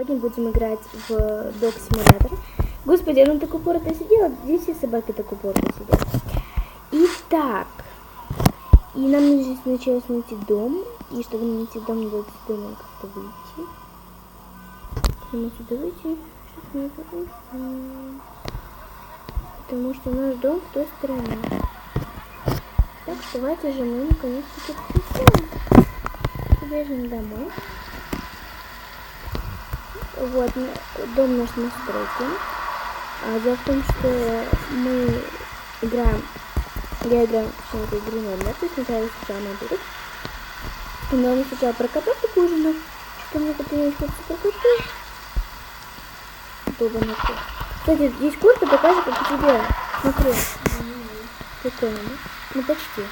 сегодня будем играть в Dog Simulator. Господи, она так упорото сидела, здесь все собаки так упорото сидят. Итак, и нам нужно сначала найти дом, и чтобы найти дом, надо из дома как-то выйти. Мы сюда выйти, потому что наш дом в той стороне. Так что давайте же мы наконец-таки присылаем. Побежим домой. Вот, дом наш на стройке. Дело в том, что мы играем, я играю в эту игру номер, то есть сначала она будет. Но мы сначала про котов такую же, но что мне как-то не хочется про котов. Долбаный кот. Кстати, здесь куртка такая же, как у тебя. Смотри. Прикольно, да? Ну почти.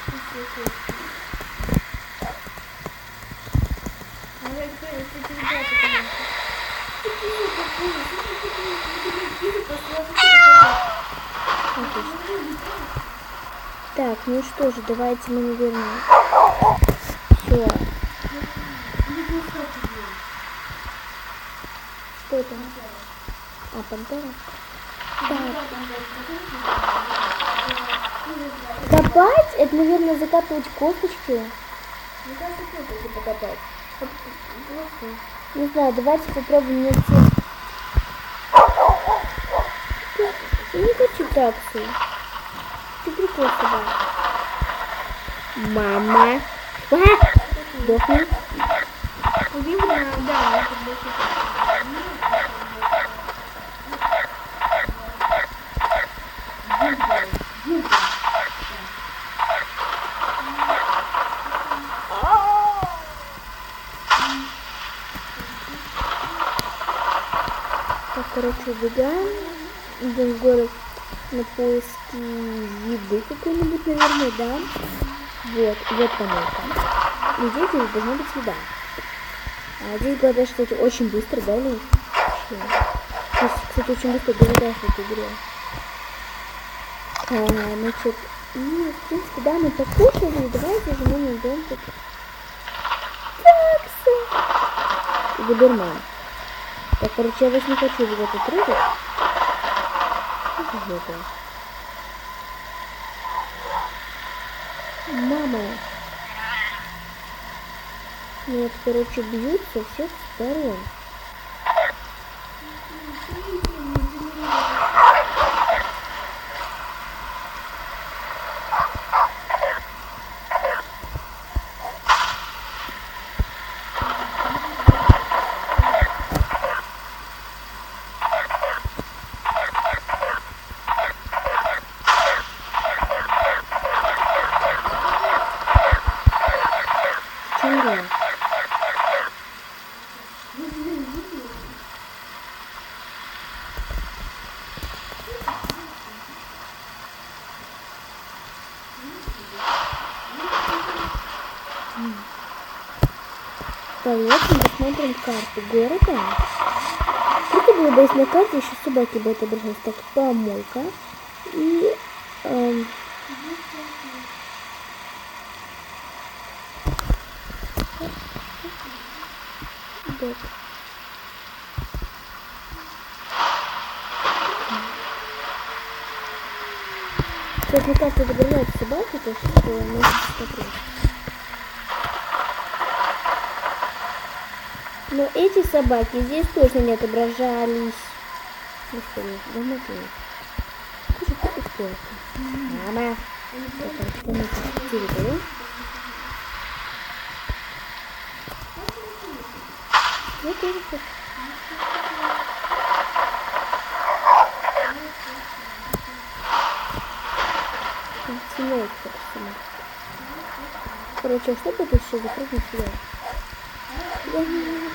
Так, ну что же, давайте мы, наверное, все. Что это? А, пантера? Да. Копать? Это, наверное, закапывать косточки. Мне кажется, косточки покопать. Не знаю, давайте попробуем найти. Я не хочу такси. Ты прикол собак. Мама. Дохни. Да, Так, короче, убегаем. Идем в город на поиски еды какой-нибудь, наверное, да? Вот помойка. И здесь должна быть еда. А здесь главное, кстати, очень быстро, да, или что? Здесь, кстати, очень быстро голодаешь в этой игре. Значит, и, в принципе, да, мы покушали, давайте же мы найдем тут таксы. Доберман. Так, короче, я вас не хочу в этот рыбок. Что это? Мама. Нет, короче, бьют со всех сторон. Чего? Так, вот мы посмотрим карту города. Это было бы, если на карте еще собаки бы отображались. Так, помойка. И... Так. Сейчас на карте отображаются собаки, то что можно посмотреть. Но эти собаки здесь точно не отображались. Ну что, домой кушай, ты сколько? Мама. Так, что мы тут территорию? Я тоже хочу. Короче, а что это еще закрыть на себя? Я не знаю.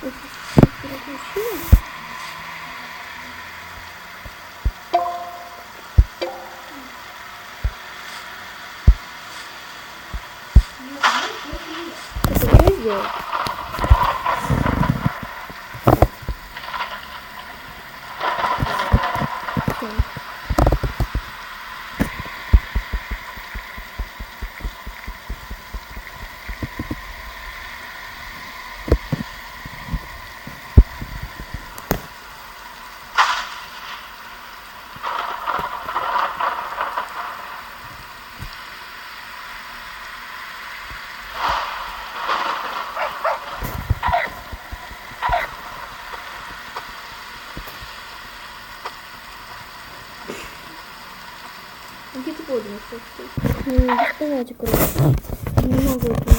Это что сделать? Скільки ти подумаєш, що це? Без понятия, короче. Не могу это.